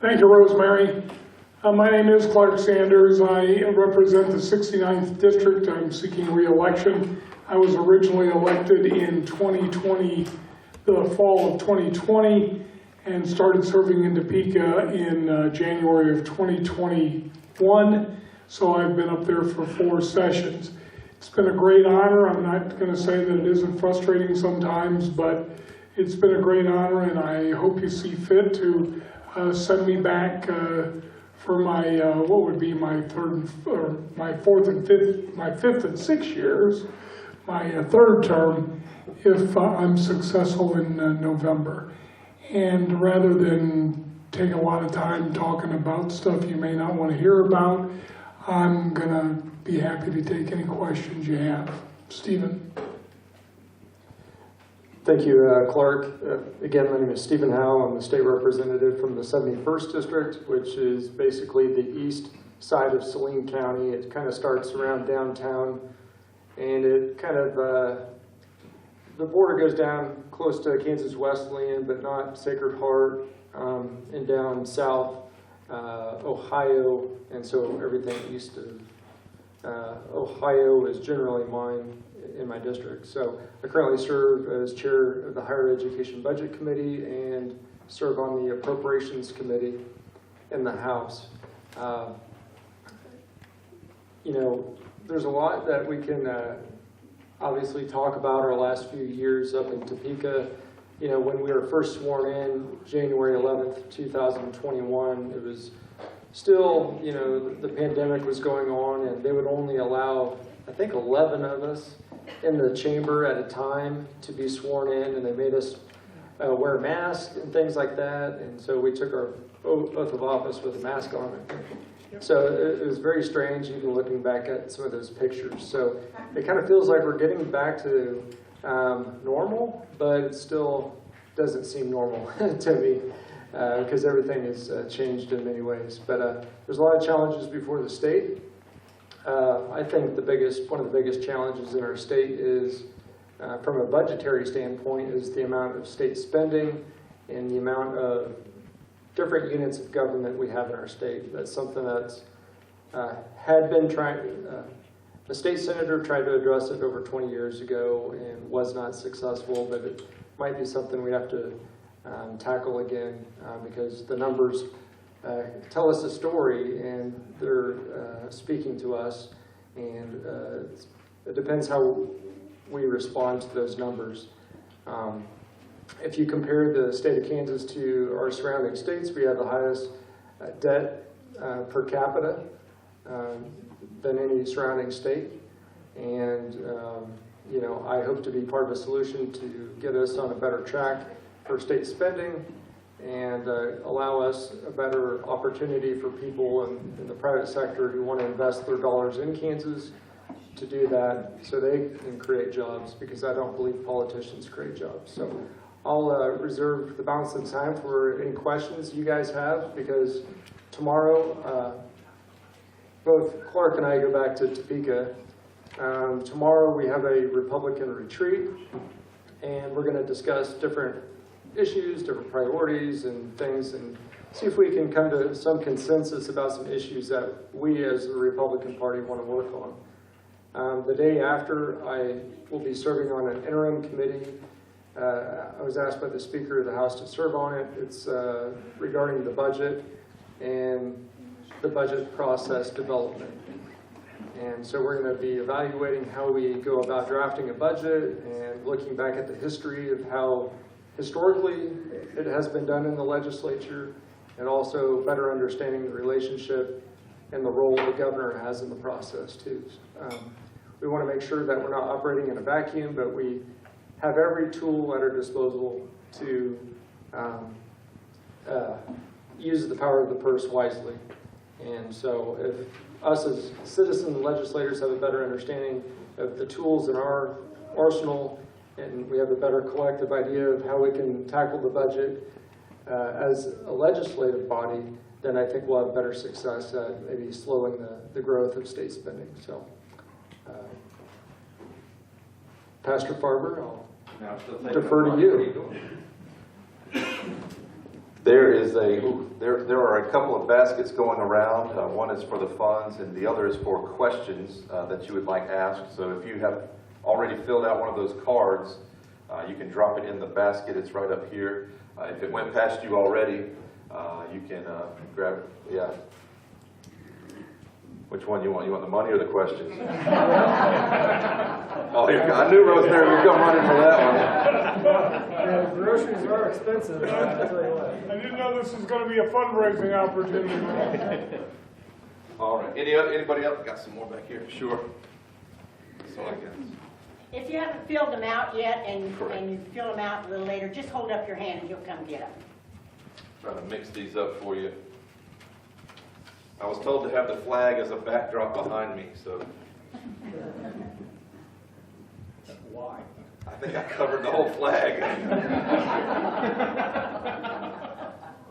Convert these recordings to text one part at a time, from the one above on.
Thank you, Rosemary. My name is Clarke Sanders. I represent the 69th District. I'm seeking re-election. I was originally elected in 2020, the fall of 2020, and started serving in Topeka in January of 2021. So I've been up there for 4 sessions. It's been a great honor. I'm not going to say that it isn't frustrating sometimes, but it's been a great honor, and I hope you see fit to send me back for my what would be my fifth and 6 years, my third term, if I'm successful in November. And rather than take a lot of time talking about stuff you may not want to hear about, I'm gonna be happy to take any questions you have. Stephen. Thank you, Clarke. Again, my name is Stephen Howe. I'm the state representative from the 71st District, which is basically the east side of Saline County. It kind of starts around downtown, and it kind of, the border goes down close to Kansas Wesleyan, but not Sacred Heart, and down south, Ohio, and so everything east of Ohio is generally mine in my district. So I currently serve as chair of the Higher Education Budget Committee and serve on the Appropriations Committee in the House. You know, there's a lot that we can obviously talk about our last few years up in Topeka. You know, when we were first sworn in, January 11th, 2021, it was still, you know, the pandemic was going on, and they would only allow, I think, 11 of us in the chamber at a time to be sworn in, and they made us wear masks and things like that, and so we took our oath of office with a mask on, I think. So it was very strange, even looking back at some of those pictures. So it kind of feels like we're getting back to normal, but it still doesn't seem normal to me because everything has changed in many ways. But there's a lot of challenges before the state. I think one of the biggest challenges in our state is, from a budgetary standpoint, is the amount of state spending and the amount of different units of government we have in our state. That's something that's had been the state senator tried to address it over 20 years ago and was not successful, but it might be something we have to tackle again because the numbers tell us a story, and they're speaking to us, and it depends how we respond to those numbers. If you compare the state of Kansas to our surrounding states, we have the highest debt per capita than any surrounding state, and you know, I hope to be part of a solution to get us on a better track for state spending and allow us a better opportunity for people in the private sector who want to invest their dollars in Kansas to do that so they can create jobs, because I don't believe politicians create jobs. So I'll reserve the balance of the time for any questions you guys have, because tomorrow, both Clarke and I go back to Topeka. Tomorrow we have a Republican retreat, and we're going to discuss different issues, different priorities and things, and see if we can come to some consensus about some issues that we as the Republican Party want to work on. The day after, I will be serving on an interim committee. I was asked by the Speaker of the House to serve on it. It's regarding the budget and the budget process development. And so we're going to be evaluating how we go about drafting a budget and looking back at the history of how historically it has been done in the legislature, and also better understanding the relationship and the role the governor has in the process too. We want to make sure that we're not operating in a vacuum, but we have every tool at our disposal to use the power of the purse wisely. And so if us as citizen legislators have a better understanding of the tools in our arsenal, and we have a better collective idea of how we can tackle the budget as a legislative body, then I think we'll have better success at maybe slowing the growth of state spending. So, Pastor Farber, I'll defer to you. There are a couple of baskets going around. One is for the funds, and the other is for questions that you would like asked. So if you have already filled out one of those cards, you can drop it in the basket. It's right up here. If it went past you already, you can grab it. Yeah. Which one you want? You want the money or the questions? Oh, I knew Rosemary would come running for that one. Yeah, groceries are expensive, I'll tell you what. I didn't know this was going to be a fundraising opportunity. All right. Anybody else? Got some more back here? Sure. So I guess. If you haven't filled them out yet and Correct. you fill them out a little later, just hold up your hand and he'll come get them. Trying to mix these up for you. I was told to have the flag as a backdrop behind me, so. Why? I think I covered the whole flag.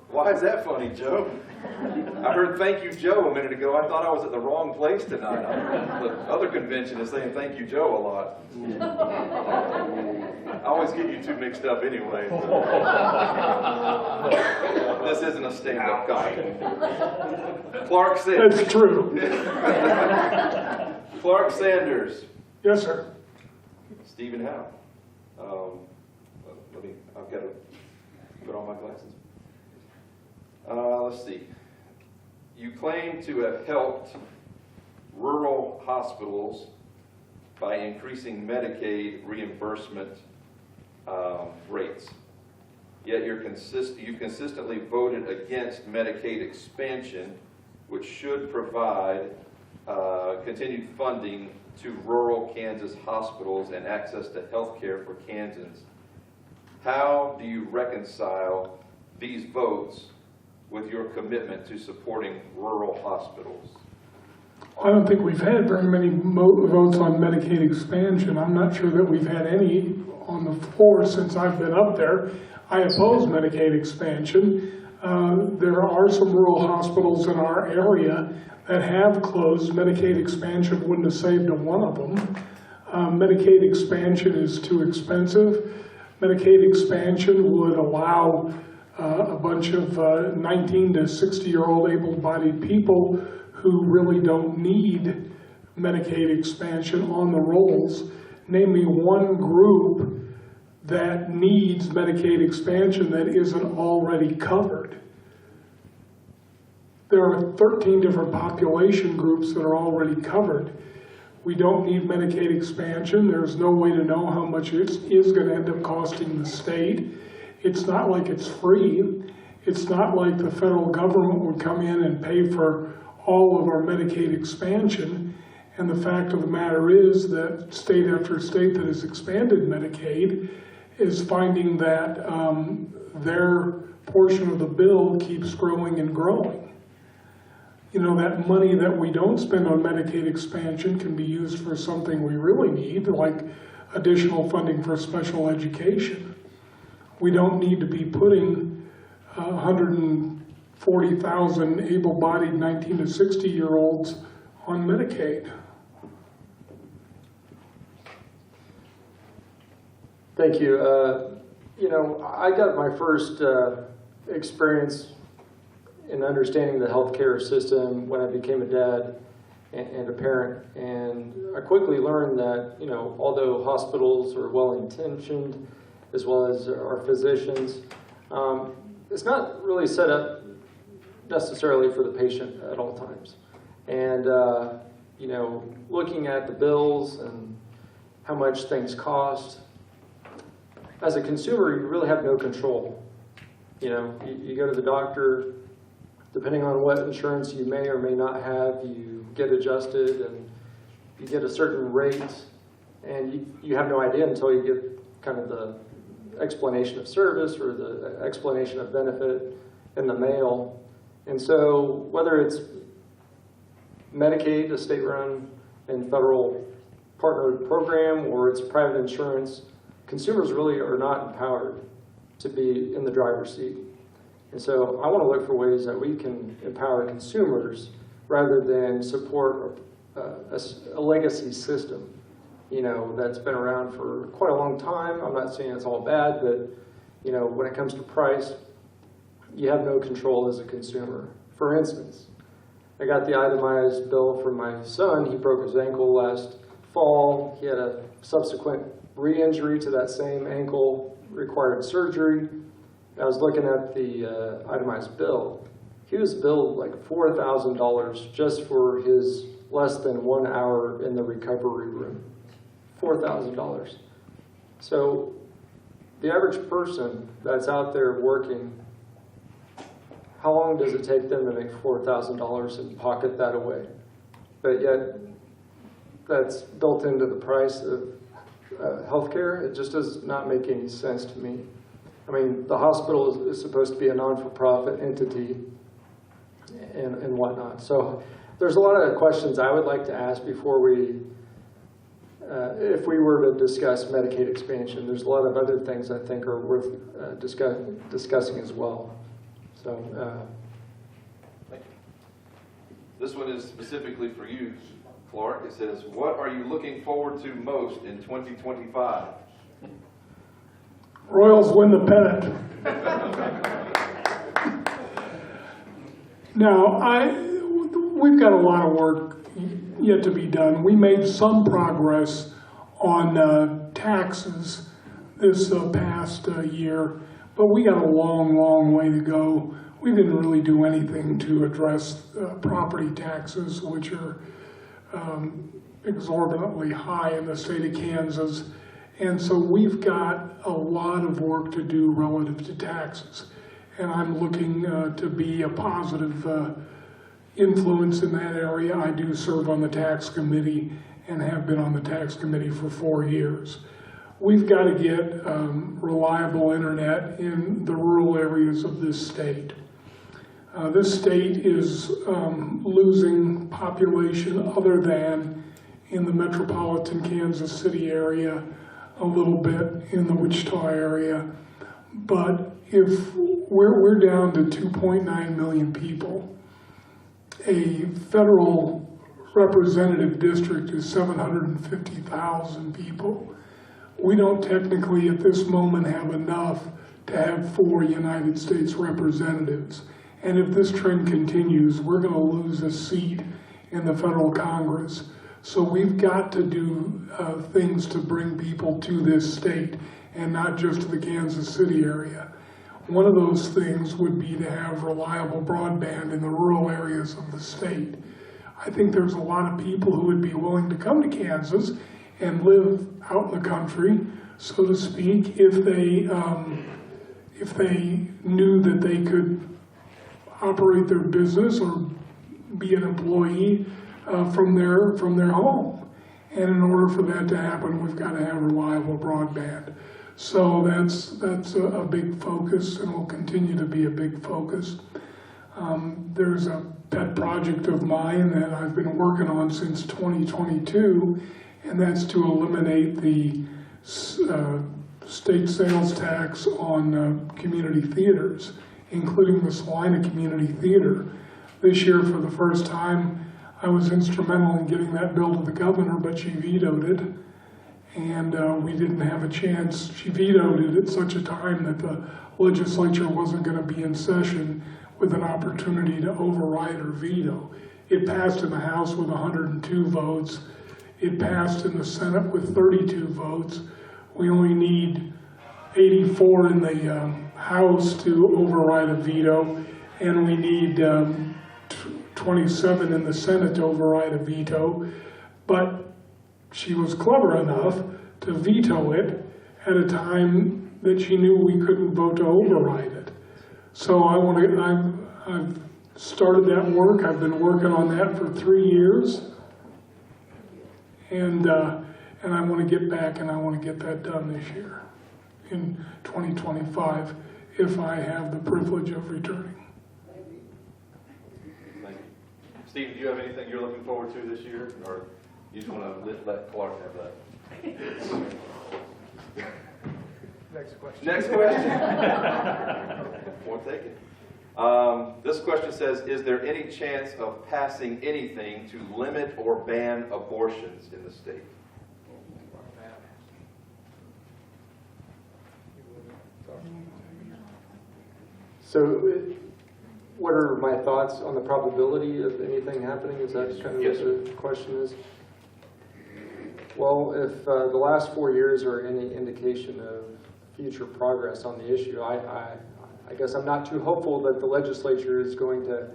Why is that funny, Joe? I heard "Thank you, Joe" a minute ago. I thought I was at the wrong place tonight. The other convention is saying "Thank you, Joe" a lot. I always get you two mixed up anyway. This isn't a stand-up comedy. Clarke Sanders. That's true. Clarke Sanders. Yes, sir. Stephen Howe. I've got to put on my glasses. Let's see. You claim to have helped rural hospitals by increasing Medicaid reimbursement rates. Yet you've consistently voted against Medicaid expansion, which should provide continued funding to rural Kansas hospitals and access to health care for Kansans. How do you reconcile these votes with your commitment to supporting rural hospitals? I don't think we've had very many votes on Medicaid expansion. I'm not sure that we've had any on the floor since I've been up there. I oppose Medicaid expansion. There are some rural hospitals in our area that have closed. Medicaid expansion wouldn't have saved a one of them. Medicaid expansion is too expensive. Medicaid expansion would allow a bunch of 19 to 60-year-old able-bodied people who really don't need Medicaid expansion on the rolls. Name me one group that needs Medicaid expansion that isn't already covered. There are 13 different population groups that are already covered. We don't need Medicaid expansion. There's no way to know how much it is going to end up costing the state. It's not like it's free. It's not like the federal government would come in and pay for all of our Medicaid expansion. And the fact of the matter is that state after state that has expanded Medicaid is finding that their portion of the bill keeps growing and growing. You know, that money that we don't spend on Medicaid expansion can be used for something we really need, like additional funding for special education. We don't need to be putting 140,000 able-bodied 19 to 60-year-olds on Medicaid. Thank you. You know, I got my first experience in understanding the healthcare system when I became a dad and a parent, and I quickly learned that, you know, although hospitals are well-intentioned, as well as our physicians, it's not really set up necessarily for the patient at all times. And, you know, looking at the bills and how much things cost, as a consumer, you really have no control. You know, you go to the doctor, depending on what insurance you may or may not have, you get adjusted and you get a certain rate, and you have no idea until you get kind of the explanation of service or the explanation of benefit in the mail. And so whether it's Medicaid, a state-run and federal partnered program, or it's private insurance, consumers really are not empowered to be in the driver's seat. And so I want to look for ways that we can empower consumers rather than support a legacy system, you know, that's been around for quite a long time. I'm not saying it's all bad, but, you know, when it comes to price, you have no control as a consumer. For instance, I got the itemized bill from my son. He broke his ankle last fall. He had a subsequent re-injury to that same ankle, required surgery. I was looking at the itemized bill. He was billed like $4,000 just for his less than 1 hour in the recovery room. $4,000. So the average person that's out there working, how long does it take them to make $4,000 and pocket that away? But yet, that's built into the price of healthcare. It just does not make any sense to me. I mean, the hospital is supposed to be a non-for-profit entity and whatnot. So there's a lot of questions I would like to ask before we, if we were to discuss Medicaid expansion. There's a lot of other things I think are worth discussing as well. So, Thank you. This one is specifically for you, Clarke. It says, what are you looking forward to most in 2025? Royals win the pennant. Now, we've got a lot of work yet to be done. We made some progress on taxes this past year, but we got a long, long way to go. We didn't really do anything to address property taxes, which are exorbitantly high in the state of Kansas. And so we've got a lot of work to do relative to taxes. And I'm looking to be a positive influence in that area. I do serve on the tax committee and have been on the tax committee for 4 years. We've got to get reliable internet in the rural areas of this state. This state is losing population other than in the metropolitan Kansas City area, a little bit in the Wichita area. But if we're down to 2.9 million people, a federal representative district is 750,000 people. We don't technically at this moment have enough to have 4 United States representatives. And if this trend continues, we're going to lose a seat in the federal Congress. So we've got to do things to bring people to this state and not just to the Kansas City area. One of those things would be to have reliable broadband in the rural areas of the state. I think there's a lot of people who would be willing to come to Kansas and live out in the country, so to speak, if they knew that they could operate their business or be an employee from their home. And in order for that to happen, we've got to have reliable broadband. So that's a big focus and will continue to be a big focus. There's a pet project of mine that I've been working on since 2022, and that's to eliminate the state sales tax on community theaters, including the Salina Community Theater. This year, for the first time, I was instrumental in getting that bill to the governor, but she vetoed it. And we didn't have a chance. She vetoed it at such a time that the legislature wasn't going to be in session with an opportunity to override her veto. It passed in the House with 102 votes. It passed in the Senate with 32 votes. We only need 84 in the House to override a veto, and we need 27 in the Senate to override a veto. But she was clever enough to veto it at a time that she knew we couldn't vote to override it. So I've started that work. I've been working on that for 3 years. And I want to get back and I want to get that done this year in 2025 if I have the privilege of returning. Thank you. Steve, do you have anything you're looking forward to this year, or you just want to let Clarke have that? next question. Next question. Point taken. This question says, is there any chance of passing anything to limit or ban abortions in the state? So what are my thoughts on the probability of anything happening? Is that kind of Yes, what the question is? Well, if the last 4 years are any indication of future progress on the issue, I guess I'm not too hopeful that the legislature is going to,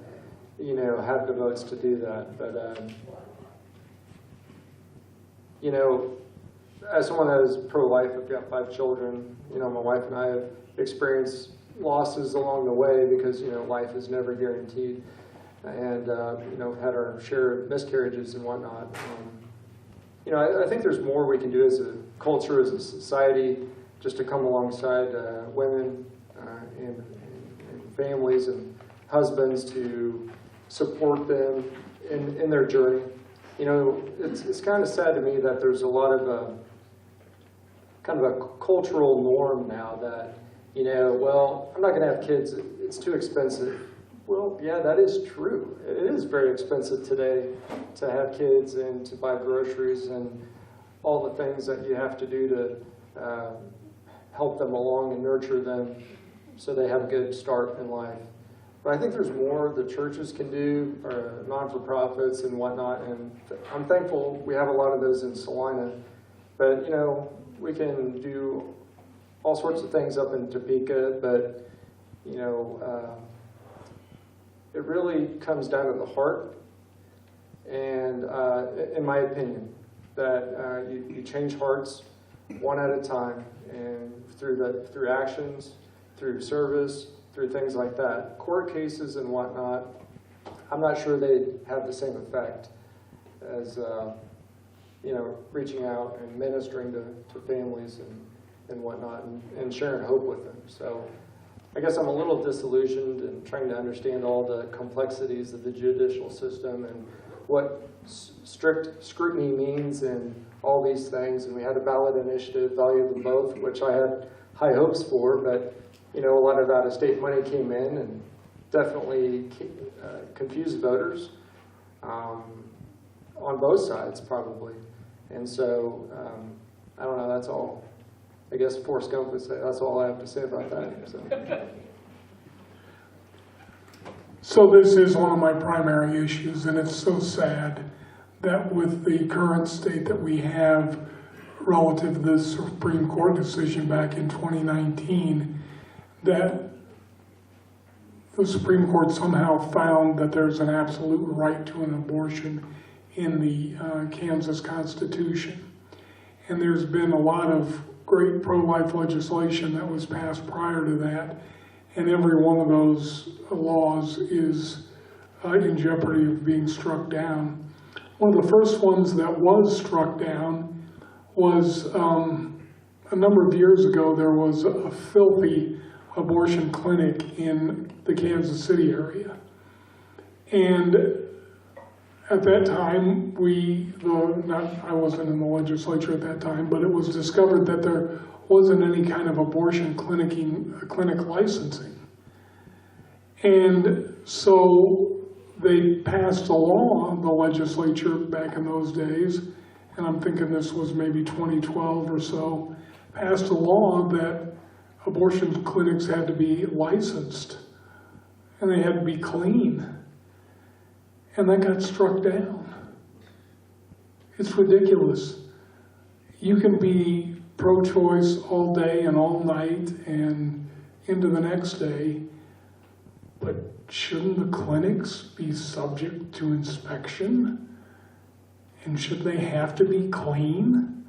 have the votes to do that. But, as someone that is pro-life, I've got 5 children. My wife and I have experienced losses along the way because, life is never guaranteed. And, had our share of miscarriages and whatnot. I think there's more we can do as a culture, as a society, just to come alongside women and families and husbands to support them in their journey. It's kind of sad to me that there's a lot of kind of a cultural norm now that, well, I'm not going to have kids, it's too expensive. Well, yeah, that is true. It is very expensive today to have kids and to buy groceries and all the things that you have to do to help them along and nurture them so they have a good start in life. But I think there's more the churches can do, or non-for-profits and whatnot, and I'm thankful we have a lot of those in Salina. But, we can do all sorts of things up in Topeka, but, it really comes down to the heart, and in my opinion, that you change hearts one at a time, and through actions, through service, through things like that. Court cases and whatnot, I'm not sure they have the same effect as reaching out and ministering to families and whatnot, and sharing hope with them. So I guess I'm a little disillusioned and trying to understand all the complexities of the judicial system and what strict scrutiny means and all these things. And we had a ballot initiative, value them both, which I had high hopes for, but a lot of out-of-state money came in and definitely confused voters on both sides, probably. And so, I don't know, that's all. I guess Forrest Gump would say, that's all I have to say about that. So this is one of my primary issues, and it's so sad that with the current state that we have relative to the Supreme Court decision back in 2019, that the Supreme Court somehow found that there's an absolute right to an abortion in the Kansas Constitution. And there's been a lot of great pro-life legislation that was passed prior to that, and every one of those laws is in jeopardy of being struck down. One of the first ones that was struck down was a number of years ago. There was a filthy abortion clinic in the Kansas City area, and at that time, I wasn't in the legislature at that time, but it was discovered that there wasn't any kind of abortion clinic licensing. And so they passed a law, the legislature back in those days, and I'm thinking this was maybe 2012 or so, passed a law that abortion clinics had to be licensed, and they had to be clean. And that got struck down. It's ridiculous. You can be pro-choice all day and all night and into the next day, but shouldn't the clinics be subject to inspection? And should they have to be clean?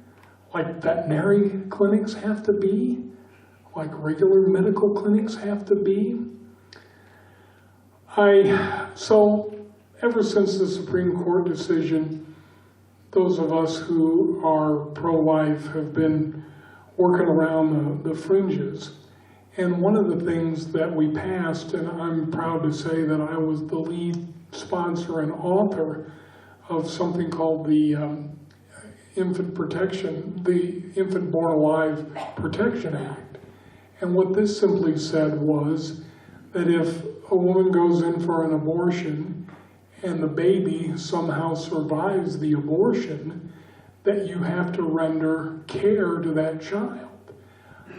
Like veterinary clinics have to be? Like regular medical clinics have to be? Ever since the Supreme Court decision, those of us who are pro-life have been working around the fringes. And one of the things that we passed, and I'm proud to say that I was the lead sponsor and author of something called the Infant Born Alive Protection Act. And what this simply said was that if a woman goes in for an abortion and the baby somehow survives the abortion, that you have to render care to that child.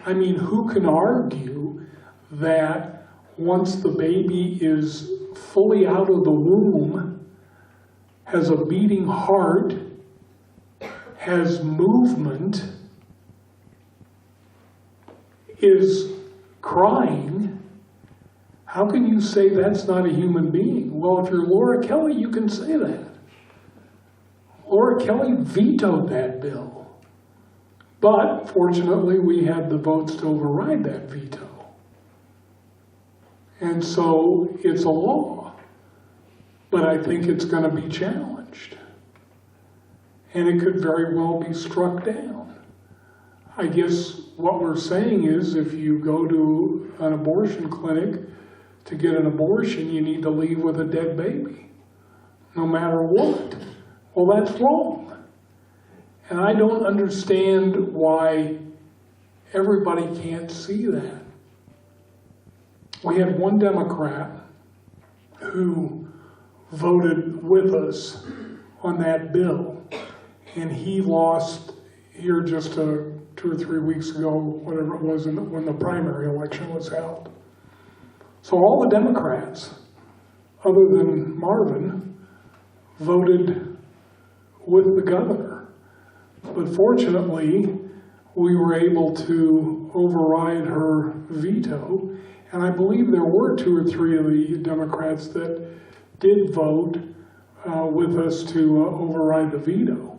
I mean, who can argue that once the baby is fully out of the womb, has a beating heart, has movement, is crying, how can you say that's not a human being? Well, if you're Laura Kelly, you can say that. Laura Kelly vetoed that bill. But fortunately, we had the votes to override that veto. And so it's a law. But I think it's going to be challenged. And it could very well be struck down. I guess what we're saying is if you go to an abortion clinic to get an abortion, you need to leave with a dead baby, no matter what. Well, that's wrong. And I don't understand why everybody can't see that. We had one Democrat who voted with us on that bill, and he lost here just 2 or 3 weeks ago, whatever it was, when the primary election was held. So all the Democrats, other than Marvin, voted with the governor. But fortunately, we were able to override her veto, and I believe there were 2 or 3 of the Democrats that did vote with us to override the veto.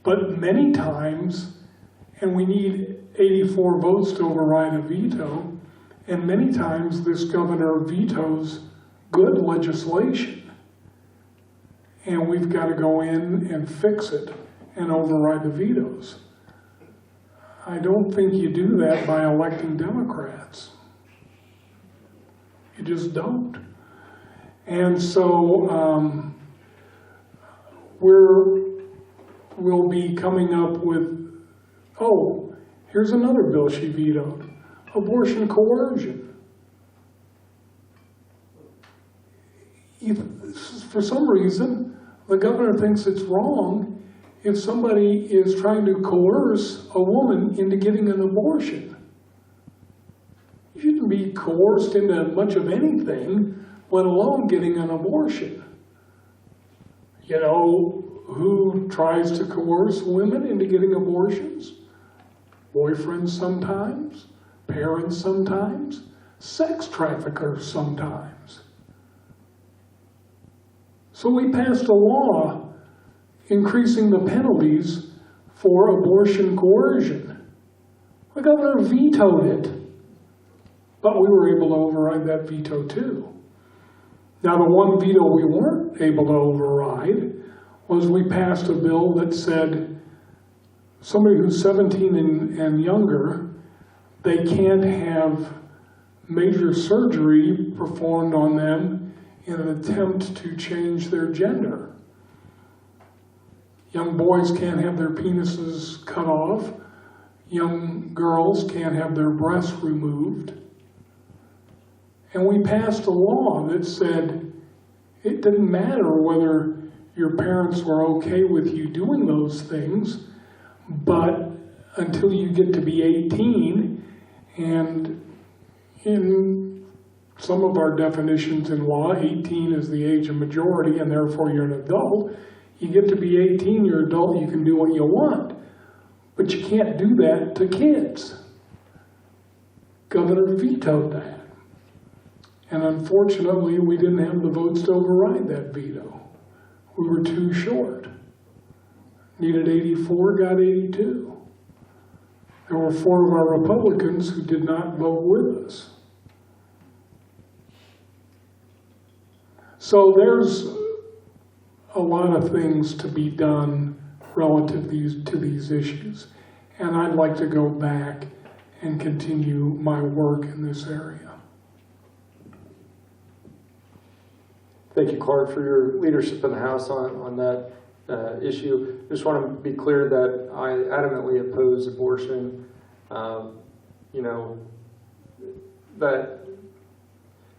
But many times, and we need 84 votes to override a veto, and many times this governor vetoes good legislation. And we've got to go in and fix it and override the vetoes. I don't think you do that by electing Democrats. You just don't. And so we'll be coming up with, oh, here's another bill she vetoed, abortion coercion. For some reason, the governor thinks it's wrong if somebody is trying to coerce a woman into getting an abortion. You shouldn't be coerced into much of anything, let alone getting an abortion. You know, who tries to coerce women into getting abortions? Boyfriends sometimes, parents sometimes, sex traffickers sometimes. So we passed a law increasing the penalties for abortion coercion. The governor vetoed it, but we were able to override that veto too. Now, the one veto we weren't able to override was we passed a bill that said somebody who's 17 and younger, they can't have major surgery performed on them in an attempt to change their gender. Young boys can't have their penises cut off. Young girls can't have their breasts removed. And we passed a law that said it didn't matter whether your parents were okay with you doing those things, but until you get to be 18, and in some of our definitions in law, 18 is the age of majority, and therefore you're an adult. You get to be 18, you're an adult, you can do what you want. But you can't do that to kids. Governor vetoed that. And unfortunately, we didn't have the votes to override that veto. We were too short. Needed 84, got 82. There were 4 of our Republicans who did not vote with us. So there's a lot of things to be done relative to these issues. And I'd like to go back and continue my work in this area. Thank you, Clarke, for your leadership in the House on that issue. Just want to be clear that I adamantly oppose abortion. You know, that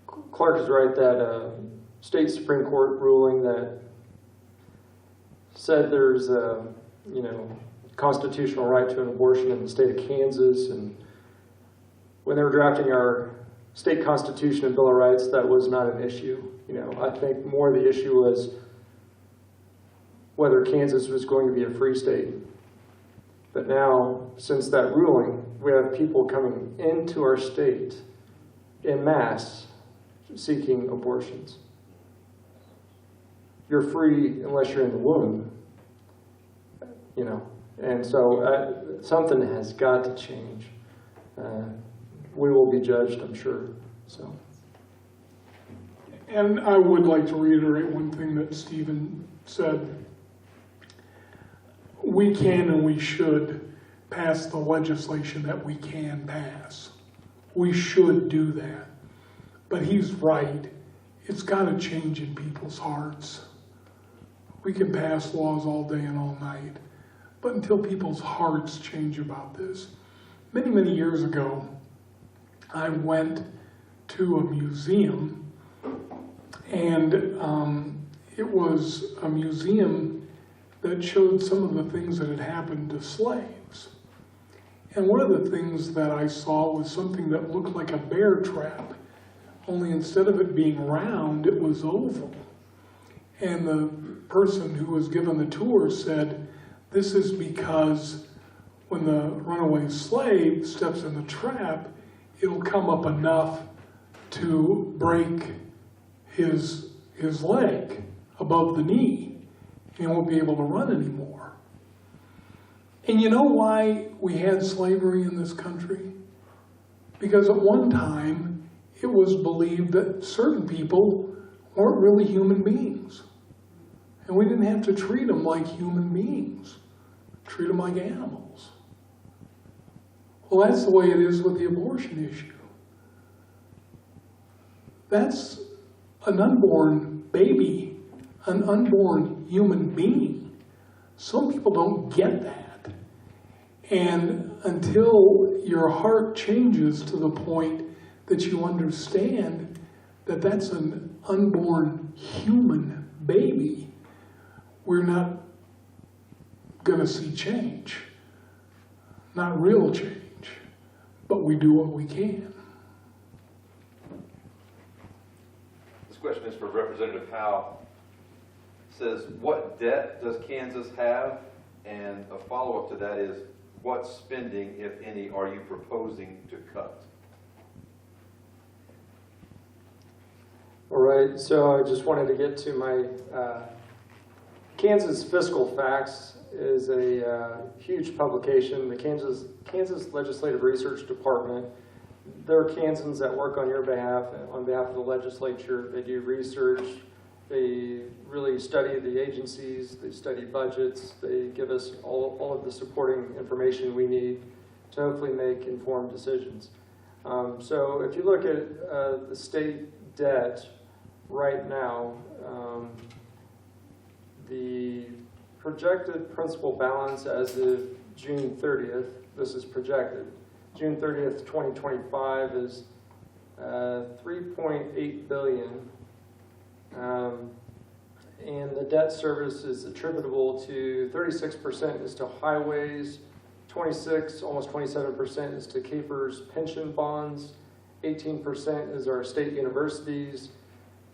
Clarke is right that state Supreme Court ruling that said there's a, you know, constitutional right to an abortion in the state of Kansas, and when they were drafting our state constitution and Bill of Rights, that was not an issue. You know, I think more the issue was whether Kansas was going to be a free state. But now, since that ruling, we have people coming into our state en masse seeking abortions. You're free unless you're in the womb, you know. And so something has got to change. We will be judged, I'm sure. So. And I would like to reiterate one thing that Stephen said. We can and we should pass the legislation that we can pass. We should do that. But he's right. It's got to change in people's hearts. We can pass laws all day and all night, but until people's hearts change about this. Many, many years ago, I went to a museum, and it was a museum that showed some of the things that had happened to slaves. And one of the things that I saw was something that looked like a bear trap, only instead of it being round, it was oval. And the person who was given the tour said, this is because when the runaway slave steps in the trap, it'll come up enough to break his leg above the knee. And he won't be able to run anymore. And you know why we had slavery in this country? Because at one time, it was believed that certain people weren't really human beings. And we didn't have to treat them like human beings. Treat them like animals. Well, that's the way it is with the abortion issue. That's an unborn baby, an unborn human being. Some people don't get that. And until your heart changes to the point that you understand that that's an unborn human baby, we're not going to see change. Not real change, but we do what we can. This question is for Representative Howe. It says, what debt does Kansas have? And a follow-up to that is, what spending, if any, are you proposing to cut? All right, so I just wanted to get to my Kansas Fiscal Facts is a huge publication. The Kansas Legislative Research Department, they're Kansans that work on your behalf, on behalf of the legislature. They do research. They really study the agencies. They study budgets. They give us all of the supporting information we need to hopefully make informed decisions. So if you look at the state debt right now, the projected principal balance as of June 30th, this is projected, June 30th, 2025 is $3.8 billion. And the debt service is attributable to 36% is to highways, 26, almost 27% is to KPERS pension bonds, 18% is our state universities,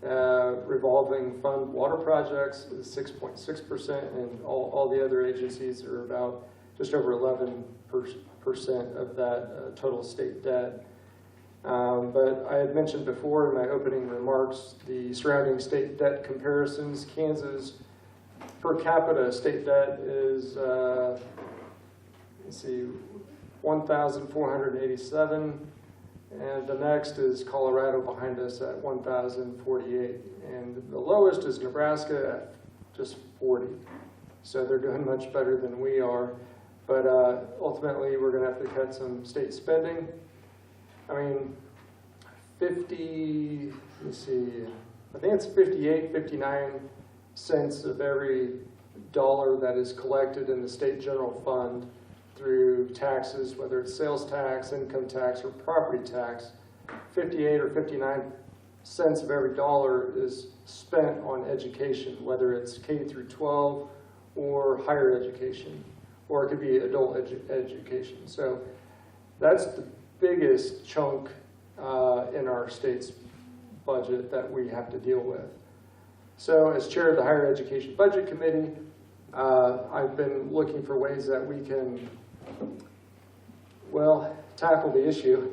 revolving fund water projects is 6.6%, and all the other agencies are about just over 11% of that total state debt. But I had mentioned before in my opening remarks the surrounding state debt comparisons. Kansas per capita state debt is, let's see, 1,487. And the next is Colorado behind us at 1,048. And the lowest is Nebraska at just 40. So they're doing much better than we are. But ultimately, we're going to have to cut some state spending. I mean, 50, let me see, I think it's 58, 59 cents of every dollar that is collected in the state general fund through taxes, whether it's sales tax, income tax, or property tax. 58 or 59 cents of every dollar is spent on education, whether it's K through 12 or higher education, or it could be adult education. So that's the biggest chunk in our state's budget that we have to deal with. So as chair of the Higher Education Budget Committee, I've been looking for ways that we can, well, tackle the issue.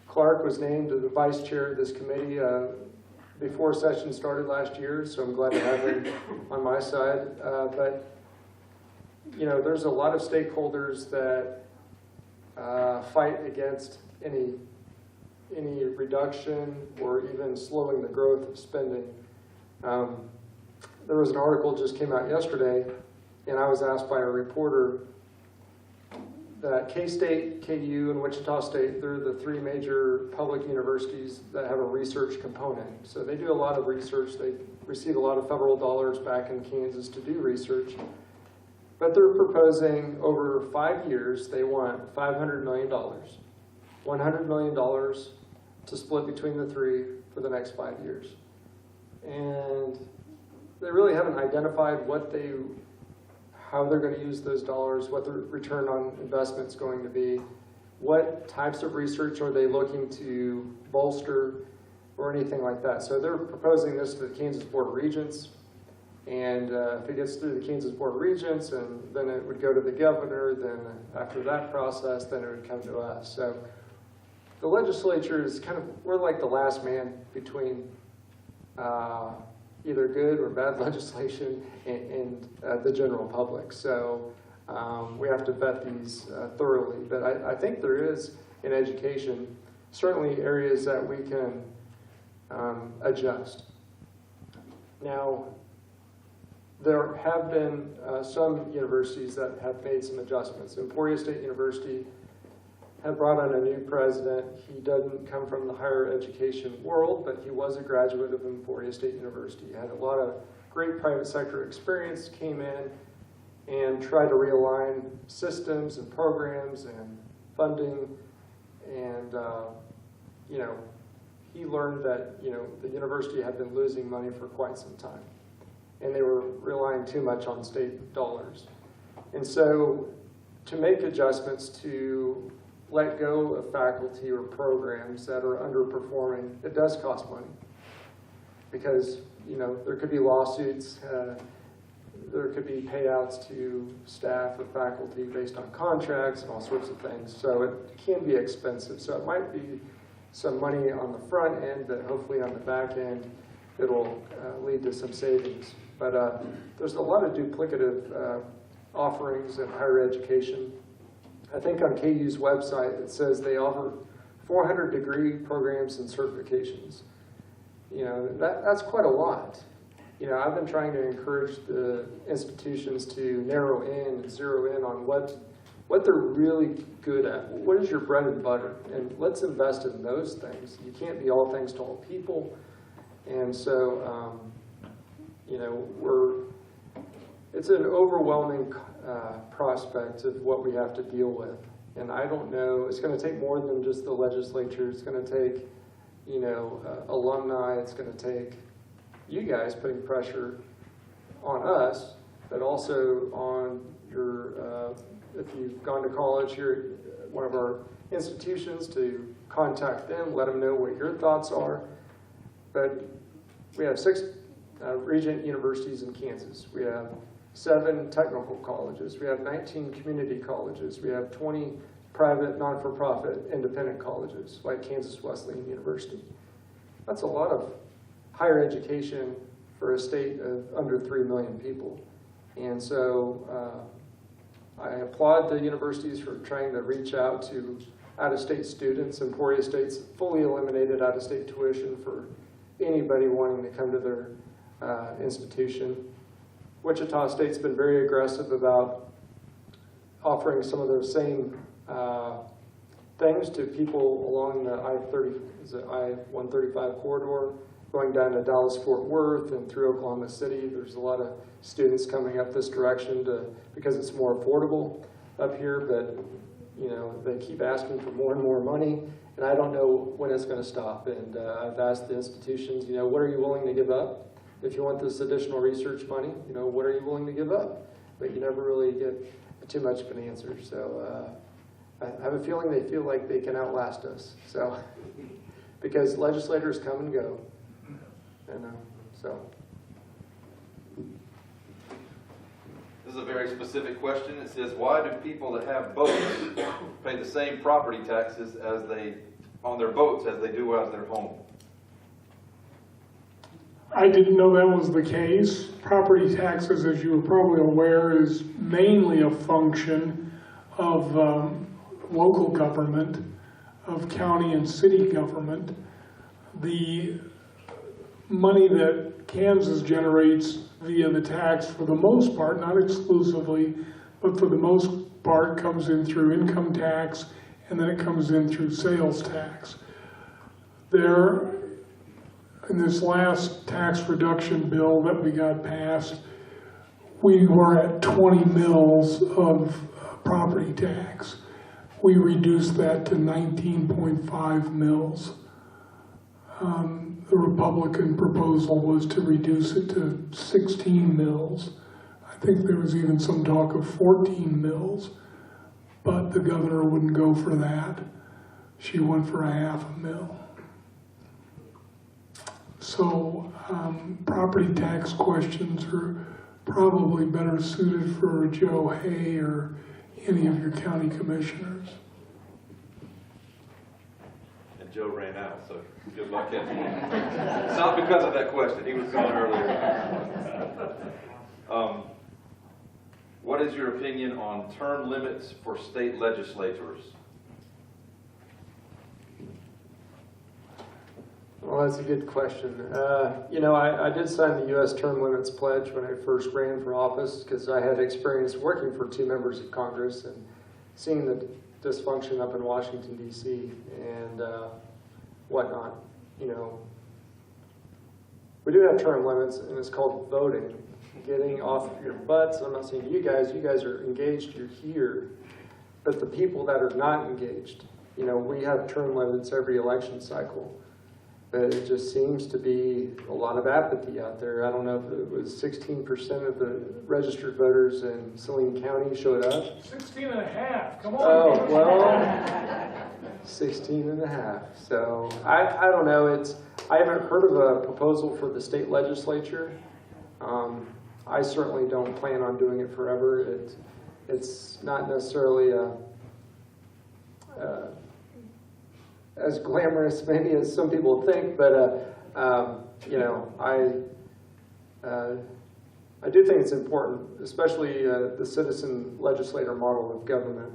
Clarke was named the vice chair of this committee before session started last year, so I'm glad to have him on my side. But you know, there's a lot of stakeholders that fight against any reduction or even slowing the growth of spending. There was an article just came out yesterday, and I was asked by a reporter that K-State, KU, and Wichita State, they're the three major public universities that have a research component. So they do a lot of research. They receive a lot of federal dollars back in Kansas to do research. But they're proposing over 5 years, they want $500 million, $100 million to split between the three for the next 5 years. And they really haven't identified how they're going to use those dollars, what the return on investment is going to be, what types of research are they looking to bolster, or anything like that. So they're proposing this to the Kansas Board of Regents, and if it gets through the Kansas Board of Regents, and then it would go to the governor, then after that process, then it would come to us. So the legislature is we're like the last man between either good or bad legislation and the general public. So we have to vet these thoroughly. But I think there is, in education, certainly areas that we can adjust. Now, there have been some universities that have made some adjustments. Emporia State University had brought on a new president. He doesn't come from the higher education world, but he was a graduate of Emporia State University. He had a lot of great private sector experience, came in and tried to realign systems and programs and funding. And, you know, he learned that, you know, the university had been losing money for quite some time, and they were relying too much on state dollars. And so to make adjustments to let go of faculty or programs that are underperforming, it does cost money. Because, you know, there could be lawsuits, there could be payouts to staff or faculty based on contracts and all sorts of things. So it can be expensive. So it might be some money on the front end, but hopefully on the back end, it'll lead to some savings. But there's a lot of duplicative offerings in higher education. I think on KU's website it says they offer 400 degree programs and certifications. You know, that's quite a lot. You know, I've been trying to encourage the institutions to narrow in and zero in on what they're really good at. What is your bread and butter? And let's invest in those things. You can't be all things to all people. And so, you know, it's an overwhelming prospect of what we have to deal with. And I don't know, it's going to take more than just the legislature. It's going to take, you know, alumni. It's going to take you guys putting pressure on us, but also on your, if you've gone to college here at one of our institutions, to contact them, let them know what your thoughts are. But we have 6 regent universities in Kansas. We have 7 technical colleges. We have 19 community colleges. We have 20 private, non-for-profit, independent colleges, like Kansas Wesleyan University. That's a lot of higher education for a state of under 3 million people. And so I applaud the universities for trying to reach out to out-of-state students. Emporia State's fully eliminated out-of-state tuition for anybody wanting to come to their institution. Wichita State's been very aggressive about offering some of those same things to people along the I-135 corridor, going down to Dallas-Fort Worth and through Oklahoma City. There's a lot of students coming up this direction because it's more affordable up here, but you know, they keep asking for more and more money, and I don't know when it's going to stop. And I've asked the institutions, you know, what are you willing to give up? If you want this additional research money, you know, what are you willing to give up? But you never really get too much of an answer. So I have a feeling they feel like they can outlast us. So, because legislators come and go, and so. This is a very specific question. It says, why do people that have boats pay the same property taxes on their boats as they do as their home? I didn't know that was the case. Property taxes, as you are probably aware, is mainly a function of local government, of county and city government. The money that Kansas generates via the tax, for the most part, not exclusively, but for the most part, comes in through income tax, and then it comes in through sales tax. In this last tax reduction bill that we got passed, we were at 20 mils of property tax. We reduced that to 19.5 mils. The Republican proposal was to reduce it to 16 mils. I think there was even some talk of 14 mils, but the governor wouldn't go for that. She went for ½ mil. So property tax questions are probably better suited for Joe Hay or any of your county commissioners. And Joe ran out, so good luck catching him. It's not because of that question. He was gone earlier. What is your opinion on term limits for state legislators? Well, that's a good question. I did sign the U.S. Term Limits Pledge when I first ran for office because I had experience working for 2 members of Congress and seeing the dysfunction up in Washington, D.C. and whatnot. We do have term limits, and it's called voting, getting off your butts. I'm not saying you guys are engaged, you're here, but the people that are not engaged, we have term limits every election cycle. But it just seems to be a lot of apathy out there. I don't know if it was 16% of the registered voters in Saline County showed up. 16.5, come on. Oh, well, 16.5. So I don't know. I haven't heard of a proposal for the state legislature. I certainly don't plan on doing it forever. It's not necessarily as glamorous maybe as some people think, but I do think it's important, especially the citizen legislator model of government.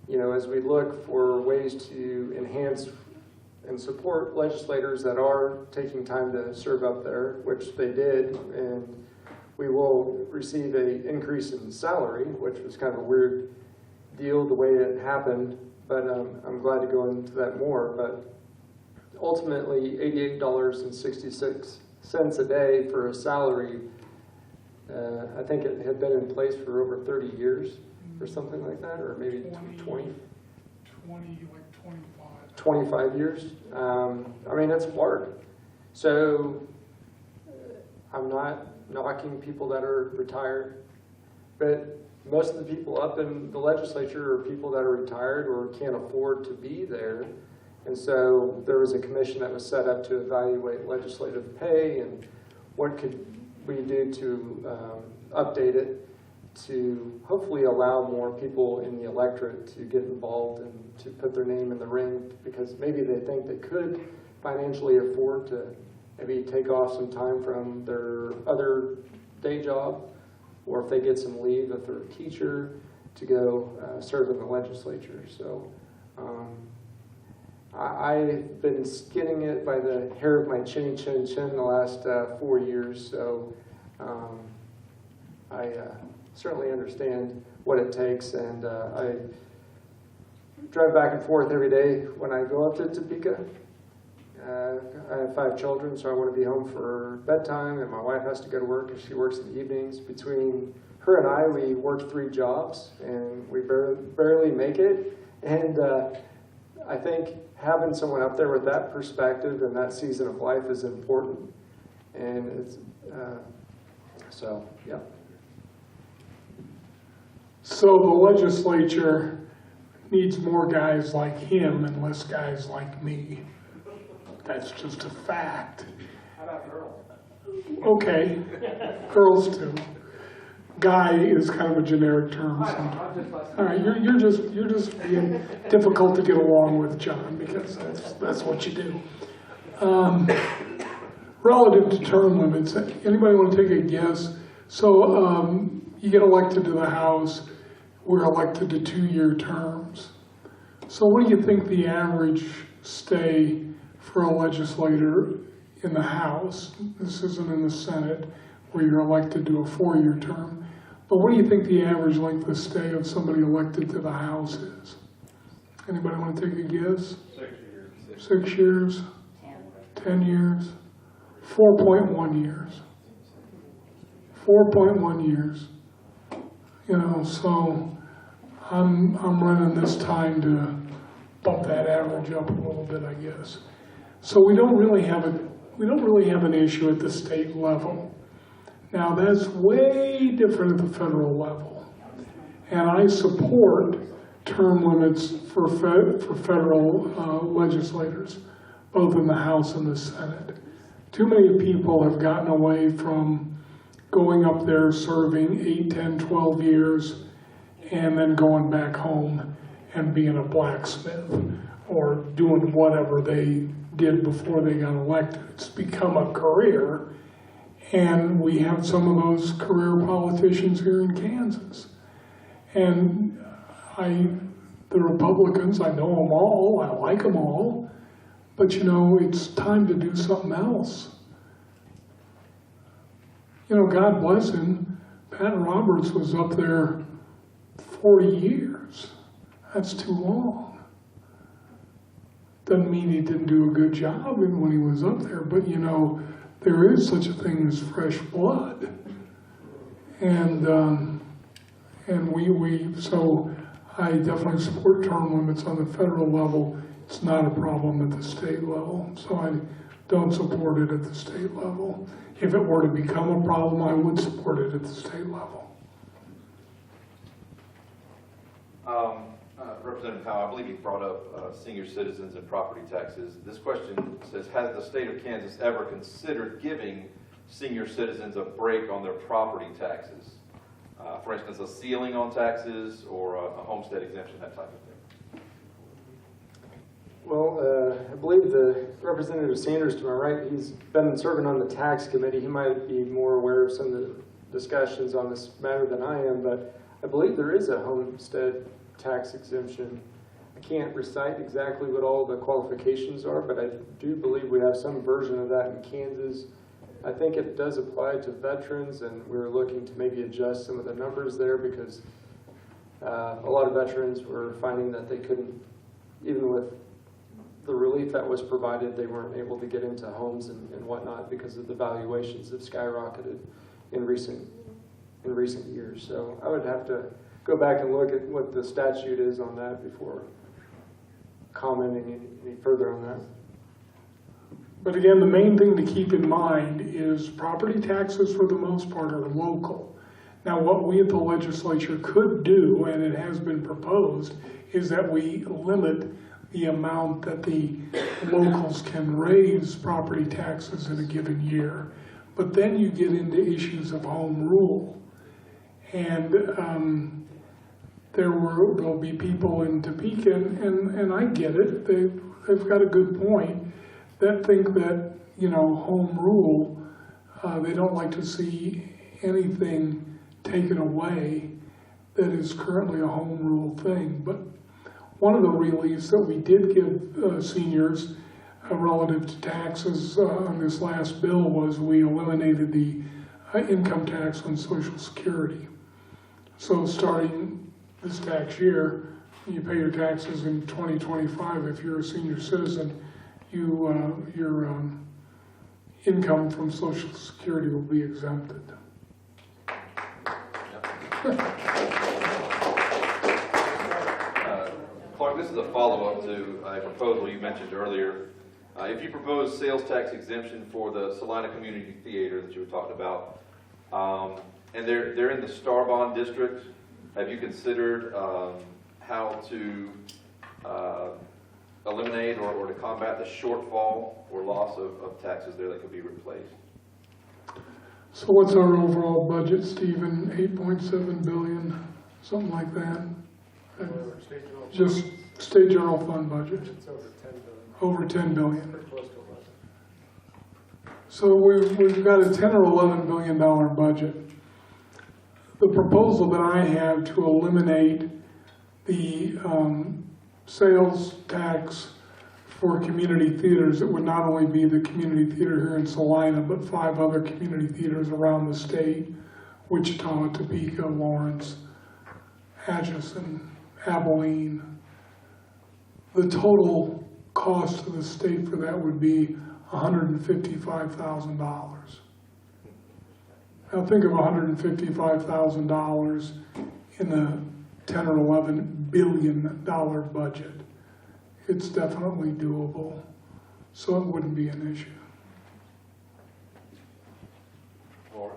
As we look for ways to enhance and support legislators that are taking time to serve up there, which they did, and we will receive an increase in salary, which was kind of a weird deal the way it happened. But I'm glad to go into that more. But ultimately, $88.66 a day for a salary, I think it had been in place for over 30 years or something like that, or maybe 20? 25 years. It's hard. So I'm not knocking people that are retired, but most of the people up in the legislature are people that are retired or can't afford to be there. And so there was a commission that was set up to evaluate legislative pay and what could we do to update it to hopefully allow more people in the electorate to get involved and to put their name in the ring, because maybe they think they could financially afford to maybe take off some time from their other day job, or if they get some leave if they're a teacher, to go serve in the legislature. So I've been skinning it by the hair of my chinny chin chin the last 4 years. So I certainly understand what it takes, and I drive back and forth every day when I go up to Topeka. I have 5 children, so I want to be home for bedtime, and my wife has to go to work because she works in the evenings. Between her and I, we work 3 jobs, and we barely make it. And I think having someone up there with that perspective and that season of life is important. And it's yeah. So the legislature needs more guys like him and less guys like me. That's just a fact. How about girls? Okay, girls too. Guy is kind of a generic term. So. I'm just like. All right, you're just being difficult to get along with, John, because that's what you do. Relative to term limits, anybody want to take a guess? So you get elected to the House. We're elected to 2-year terms. So what do you think the average stay for a legislator in the House? This isn't in the Senate, where you're elected to a 4-year term. But what do you think the average length of stay of somebody elected to the House is? Anybody want to take a guess? 6 years. 6 years? 10 years? 4.1 years. 4.1 years. You know, so I'm running this time to bump that average up a little bit, I guess. So we don't really have an issue at the state level. Now that's way different at the federal level, and I support term limits for federal legislators, both in the House and the Senate. Too many people have gotten away from going up there serving 8, 10, 12 years and then going back home and being a blacksmith or doing whatever they did before they got elected. It's become a career, and we have some of those career politicians here in Kansas. And the Republicans, I know them all, I like them all, but you know, it's time to do something else. You know, God bless him, Pat Roberts was up there 40 years. That's too long. Doesn't mean he didn't do a good job when he was up there, but you know, there is such a thing as fresh blood. So I definitely support term limits on the federal level. It's not a problem at the state level, so I don't support it at the state level. If it were to become a problem, I would support it at the state level. Representative Howe, I believe you brought up senior citizens and property taxes. This question says, has the state of Kansas ever considered giving senior citizens a break on their property taxes? For instance, a ceiling on taxes or a homestead exemption, that type of thing. Well, I believe the Representative Sanders to my right, he's been serving on the tax committee. He might be more aware of some of the discussions on this matter than I am, but I believe there is a homestead tax exemption. I can't recite exactly what all the qualifications are, but I do believe we have some version of that in Kansas. I think it does apply to veterans, and we're looking to maybe adjust some of the numbers there because a lot of veterans were finding that they couldn't, even with the relief that was provided, they weren't able to get into homes and whatnot because of the valuations have skyrocketed in recent years. So I would have to go back and look at what the statute is on that before commenting any further on that. But again, the main thing to keep in mind is property taxes for the most part are local. Now what we at the legislature could do, and it has been proposed, is that we limit the amount that the locals can raise property taxes in a given year. But then you get into issues of home rule. And there'll be people in Topeka, and I get it, they've got a good point, that think that, you know, home rule, they don't like to see anything taken away that is currently a home rule thing. But one of the reliefs that we did give seniors relative to taxes on this last bill was we eliminated the income tax on Social Security. So starting this tax year, you pay your taxes in 2025. If you're a senior citizen, your income from Social Security will be exempted. Clarke, this is a follow-up to a proposal you mentioned earlier. If you propose sales tax exemption for the Salina Community Theater that you were talking about, and they're in the Star Bond district, have you considered how to eliminate or to combat the shortfall or loss of taxes there that could be replaced. So what's our overall budget, Stephen? 8.7 billion, something like that? Just state general fund budget, It's over 10 billion, over 10 billion. pretty close to 11. So we've got a 10 or 11 billion dollar budget. The proposal that I have to eliminate the sales tax for community theaters, it would not only be the community theater here in Salina, but 5 other community theaters around the state: Wichita, Topeka, Lawrence, Atchison, Abilene. The total cost to the state for that would be $155,000. Now think of $155,000 in the 10 or 11 billion dollar budget. It's definitely doable, so it wouldn't be an issue. All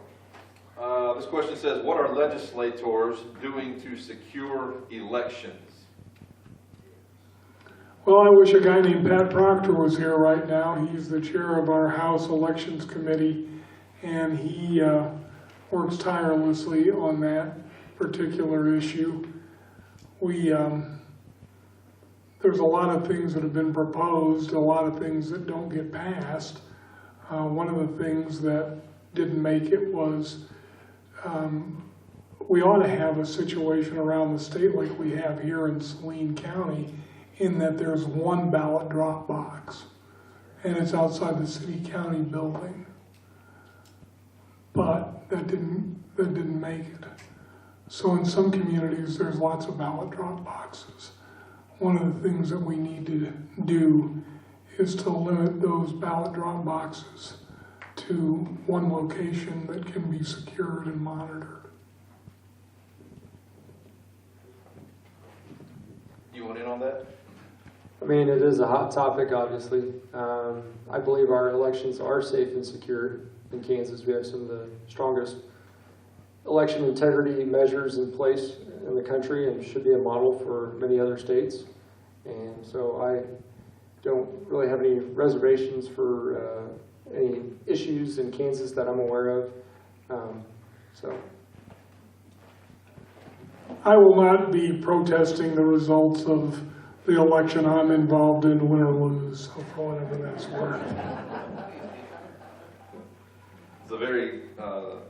right. This question says, what are legislators doing to secure elections? Well, I wish a guy named Pat Proctor was here right now. He's the chair of our House Elections Committee, and he works tirelessly on that particular issue. There's a lot of things that have been proposed, a lot of things that don't get passed. One of the things that didn't make it was we ought to have a situation around the state like we have here in Saline County, in that there's one ballot drop box, and it's outside the city-county building. But that didn't make it. So in some communities, there's lots of ballot drop boxes. One of the things that we need to do is to limit those ballot drop boxes to one location that can be secured and monitored. You want in on that? I mean, it is a hot topic, obviously. I believe our elections are safe and secure. In Kansas, we have some of the strongest election integrity measures in place in the country and should be a model for many other states. And so I don't really have any reservations for any issues in Kansas that I'm aware of. I will not be protesting the results of the election I'm involved in, win or lose, so for whatever that's worth. It's a very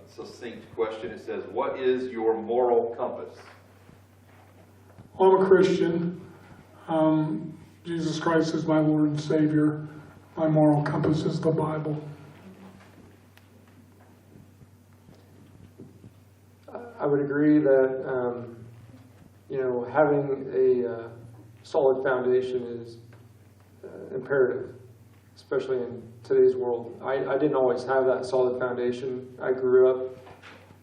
succinct question. It says, what is your moral compass? I'm a Christian. Jesus Christ is my Lord and Savior. My moral compass is the Bible. I would agree that having a solid foundation is imperative, especially in today's world. I didn't always have that solid foundation. I grew up.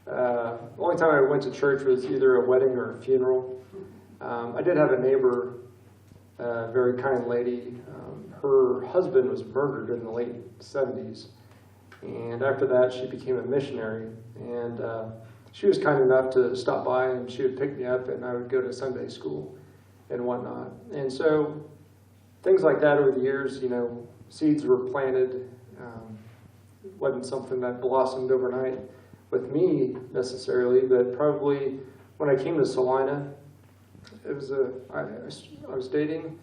The only time I went to church was either a wedding or a funeral. I did have a neighbor, a very kind lady. Her husband was murdered in the late 70s. And after that, she became a missionary. And she was kind enough to stop by, and she would pick me up, and I would go to Sunday school and whatnot. And so things like that over the years, seeds were planted. It wasn't something that blossomed overnight with me necessarily, but probably when I came to Salina, it was I was dating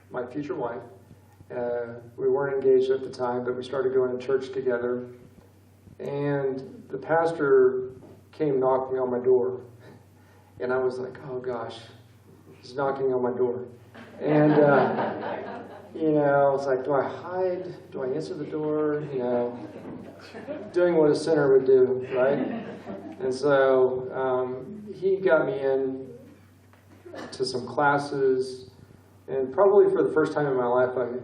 my future wife. We weren't engaged at the time, but we started going to church together. And the pastor came knocking on my door. And I was like, oh gosh, he's knocking on my door. And, I was like, do I hide? Do I answer the door? Doing what a sinner would do, right? And so he got me in to some classes. And probably for the first time in my life, it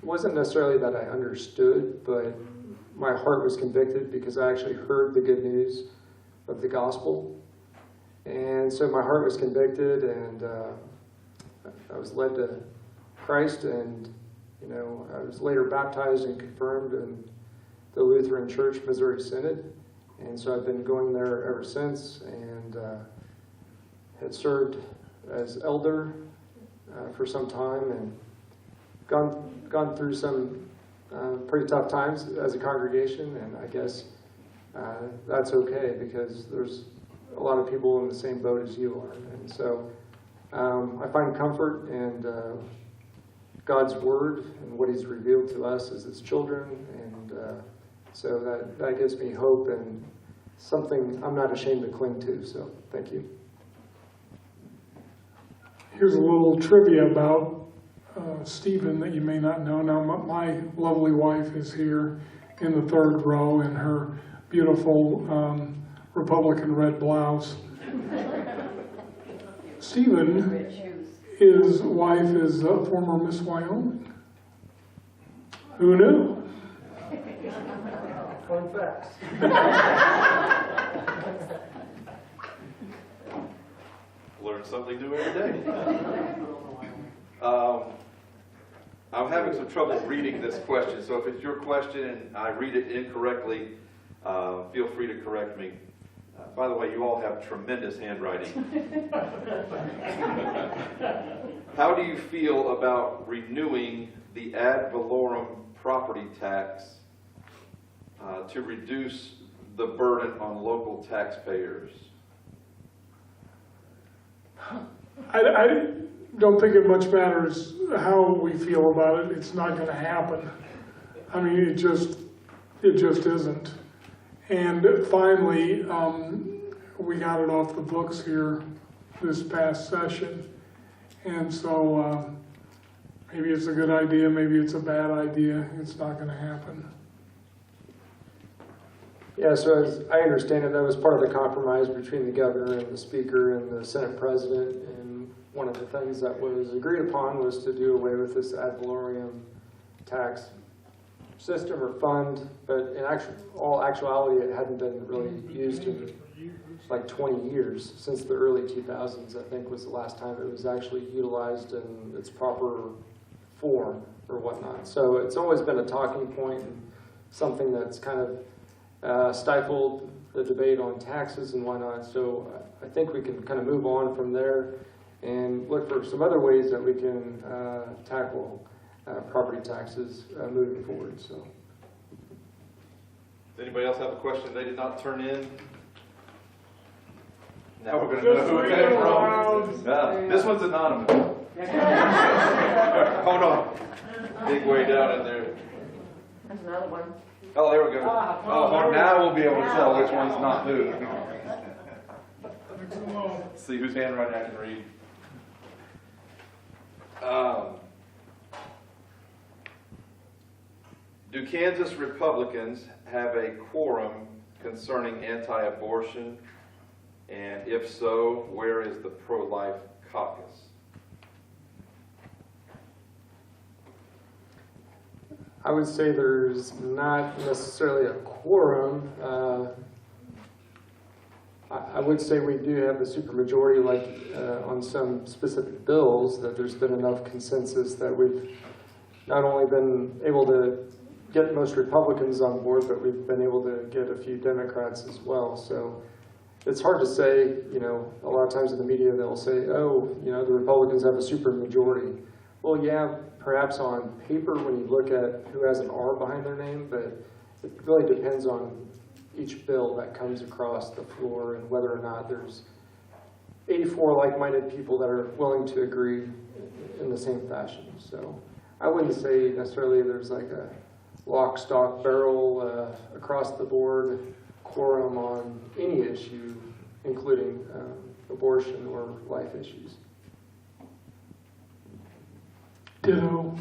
wasn't necessarily that I understood, but my heart was convicted because I actually heard the good news of the gospel. And so my heart was convicted, and I was led to Christ, and I was later baptized and confirmed in the Lutheran Church Missouri Synod. And so I've been going there ever since, and had served as elder for some time and gone through some pretty tough times as a congregation, and I guess that's okay because there's a lot of people in the same boat as you are. And so I find comfort in God's Word and what He's revealed to us as His children, and so that gives me hope and something I'm not ashamed to cling to. So thank you. Here's a little trivia about Stephen that you may not know. Now, my lovely wife is here in the third row in her beautiful Republican red blouse. Stephen, his wife is a former Miss Wyoming. Who knew? Fun facts. Learn something new every day. I'm having some trouble reading this question, so if it's your question and I read it incorrectly, feel free to correct me. By the way, you all have tremendous handwriting. How do you feel about renewing the ad valorem property tax to reduce the burden on local taxpayers? I don't think it much matters how we feel about it. It's not going to happen. I mean, it just isn't. And finally, we got it off the books here this past session. And so maybe it's a good idea, maybe it's a bad idea. It's not going to happen. Yeah, so as I understand it, that was part of the compromise between the governor and the speaker and the Senate president. And one of the things that was agreed upon was to do away with this ad valorem tax system or fund. But in all actuality, it hadn't been really used in like 20 years. Since the early 2000s, I think, was the last time it was actually utilized in its proper form or whatnot. So it's always been a talking point and something that's kind of stifled the debate on taxes and whatnot. So I think we can kind of move on from there and look for some other ways that we can tackle property taxes moving forward. So, Does anybody else have a question they did not turn in? Now we're going to know who it came from. This one's anonymous. Hold on. Big way down in there. There's another one. Oh, there we go. Oh, now we'll be able to tell which one's not who. Let's see whose handwriting I can read. Do Kansas Republicans have a quorum concerning anti-abortion? And if so, where is the pro-life caucus? I would say there's not necessarily a quorum. I would say we do have a supermajority, like on some specific bills, that there's been enough consensus that we've not only been able to get most Republicans on board, but we've been able to get a few Democrats as well. So it's hard to say. You know, a lot of times in the media they'll say, oh, you know, the Republicans have a supermajority. Well, yeah, perhaps on paper when you look at who has an R behind their name, but it really depends on each bill that comes across the floor and whether or not there's 84 like-minded people that are willing to agree in the same fashion. So I wouldn't say necessarily there's like a lock, stock, barrel across the board quorum on any issue, including abortion or life issues. Ditto.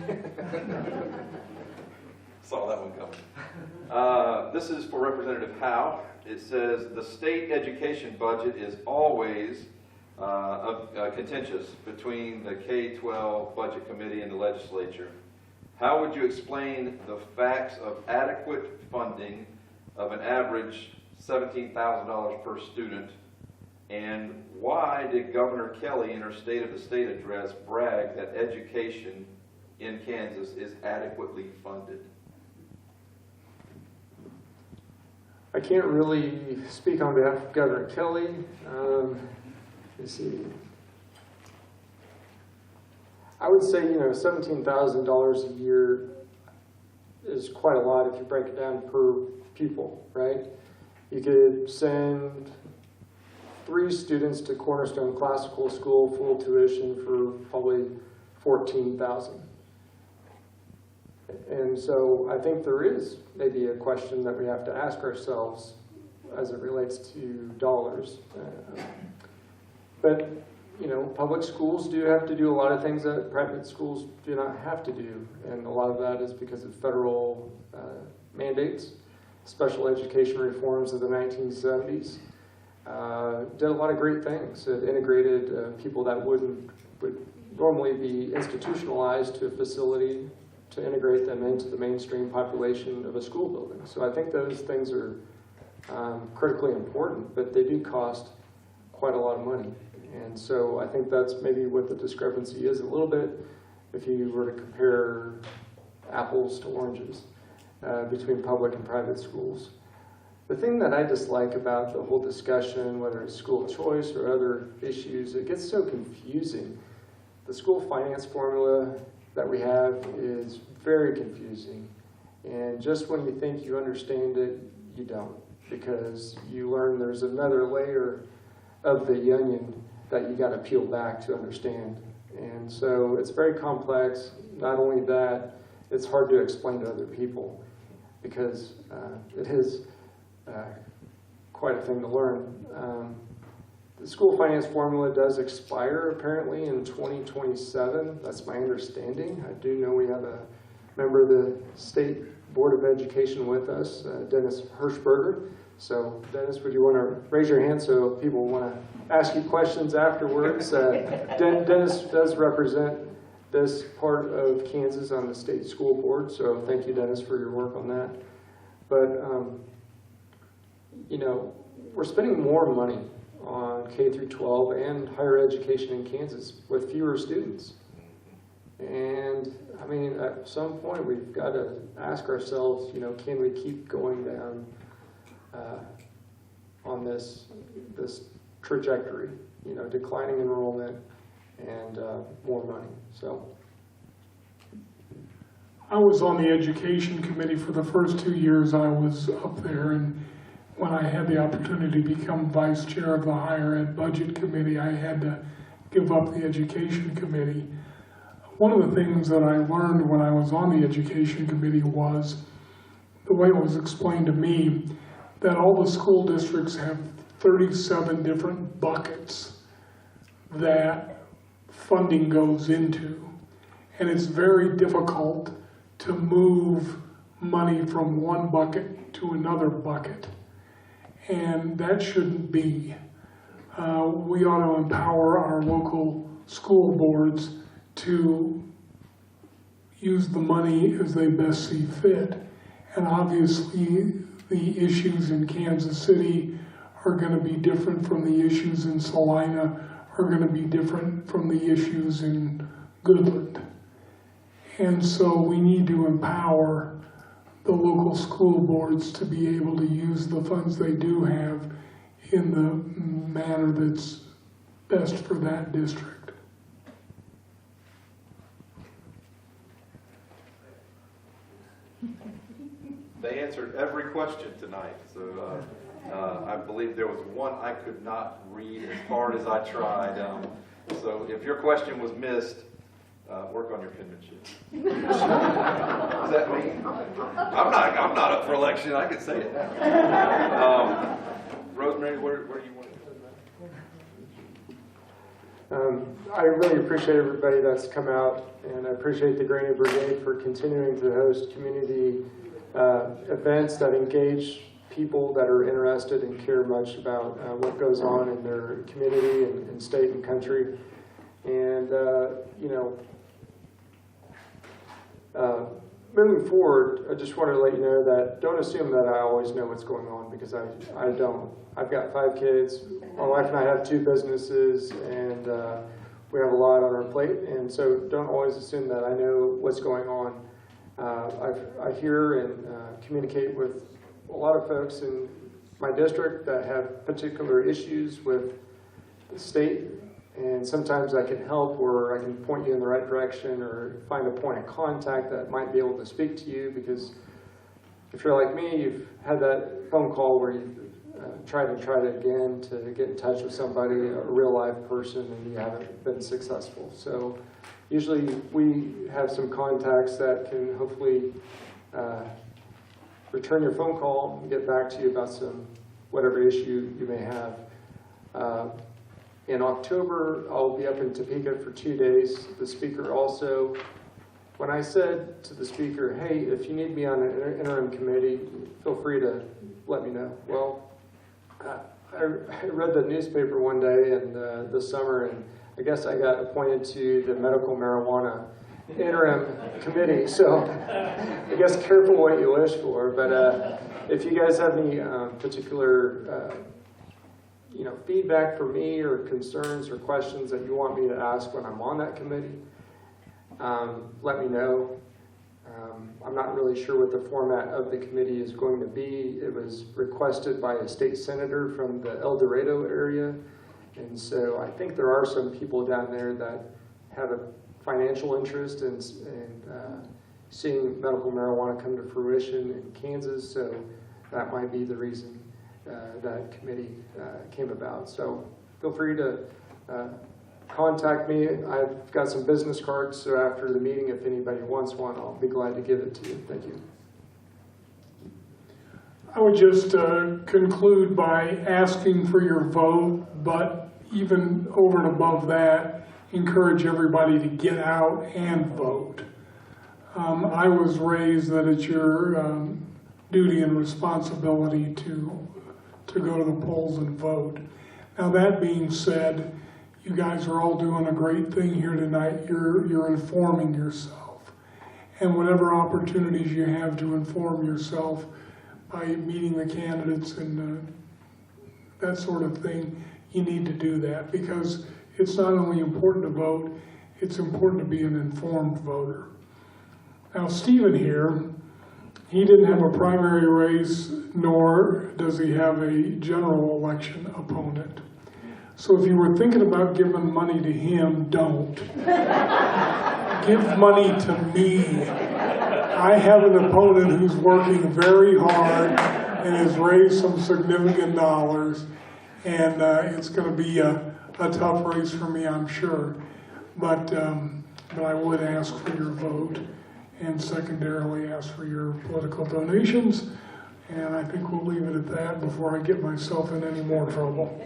Saw that one coming. This is for Representative Howe. It says the state education budget is always contentious between the K-12 budget committee and the legislature. How would you explain the facts of adequate funding of an average $17,000 per student, and why did Governor Kelly in her State of the State address brag that education in Kansas is adequately funded? I can't really speak on behalf of Governor Kelly. You see, I would say, $17,000 a year is quite a lot if you break it down per pupil, right? You could send 3 students to Cornerstone Classical School, full tuition for probably $14,000. And so I think there is maybe a question that we have to ask ourselves as it relates to dollars. But public schools do have to do a lot of things that private schools do not have to do. And a lot of that is because of federal mandates, special education reforms of the 1970s. Did a lot of great things. It integrated people that would normally be institutionalized to a facility to integrate them into the mainstream population of a school building. So I think those things are critically important, but they do cost quite a lot of money. And so I think that's maybe what the discrepancy is a little bit if you were to compare apples to oranges between public and private schools. The thing that I dislike about the whole discussion, whether it's school choice or other issues, it gets so confusing. The school finance formula that we have is very confusing. And just when you think you understand it, you don't, because you learn there's another layer of the onion that you got to peel back to understand. And so it's very complex. Not only that, it's hard to explain to other people because it is quite a thing to learn. The school finance formula does expire apparently in 2027. That's my understanding. I do know we have a member of the State Board of Education with us, Dennis Hirschberger. So Dennis, would you want to raise your hand so people want to ask you questions afterwards? Dennis does represent this part of Kansas on the state school board, so thank you, Dennis, for your work on that. But, we're spending more money on K through 12 and higher education in Kansas with fewer students. And, at some point we've got to ask ourselves, can we keep going down on this trajectory, declining enrollment and more money. So I was on the education committee for the first 2 years I was up there, and when I had the opportunity to become vice chair of the higher ed budget committee, I had to give up the education committee. One of the things that I learned when I was on the education committee was the way it was explained to me that all the school districts have 37 different buckets that funding goes into. And it's very difficult to move money from one bucket to another bucket. And that shouldn't be. We ought to empower our local school boards to use the money as they best see fit. And obviously, the issues in Kansas City are going to be different from the issues in Salina, are going to be different from the issues in Goodland. And so we need to empower the local school boards to be able to use the funds they do have in the manner that's best for that district. They answered every question tonight, so I believe there was one I could not read as hard as I tried. So if your question was missed, work on your penmanship. Does that mean? I'm not up for election. I can say it now. Rosemary, where do you want to? I really appreciate everybody that's come out, and I appreciate the Granny Brigade for continuing to host community events that engage people that are interested and care much about what goes on in their community and state and country. And, moving forward, I just want to let you know that don't assume that I always know what's going on, because I don't. I've got 5 kids. My wife and I have 2 businesses, and we have a lot on our plate. And so don't always assume that I know what's going on. I hear and communicate with a lot of folks in my district that have particular issues with the state, and sometimes I can help, or I can point you in the right direction, or find a point of contact that might be able to speak to you, because if you're like me, you've had that phone call where you've tried again to get in touch with somebody, a real live person, and you haven't been successful. So usually we have some contacts that can hopefully return your phone call and get back to you about whatever issue you may have. In October, I'll be up in Topeka for 2 days. The speaker also, when I said to the speaker, hey, if you need me on an interim committee, feel free to let me know. Well, I read the newspaper one day this summer, and I guess I got appointed to the medical marijuana interim committee. So I guess careful what you wish for. But if you guys have any particular feedback for me, or concerns or questions that you want me to ask when I'm on that committee, let me know. I'm not really sure what the format of the committee is going to be. It was requested by a state senator from the El Dorado area, and so I think there are some people down there that have a financial interest in seeing medical marijuana come to fruition in Kansas, so that might be the reason that committee came about. So feel free to contact me. I've got some business cards, so after the meeting, if anybody wants one, I'll be glad to give it to you. Thank you. I would just conclude by asking for your vote, but even over and above that, encourage everybody to get out and vote. I was raised that it's your duty and responsibility to go to the polls and vote. Now, that being said, you guys are all doing a great thing here tonight. You're informing yourself. And whatever opportunities you have to inform yourself by meeting the candidates and that sort of thing, you need to do that, because it's not only important to vote, it's important to be an informed voter. Now, Stephen here, he didn't have a primary race, nor does he have a general election opponent. So if you were thinking about giving money to him, don't. Give money to me. I have an opponent who's working very hard and has raised some significant dollars, and it's going to be a tough race for me, I'm sure. But I would ask for your vote, and secondarily ask for your political donations. And I think we'll leave it at that before I get myself in any more trouble.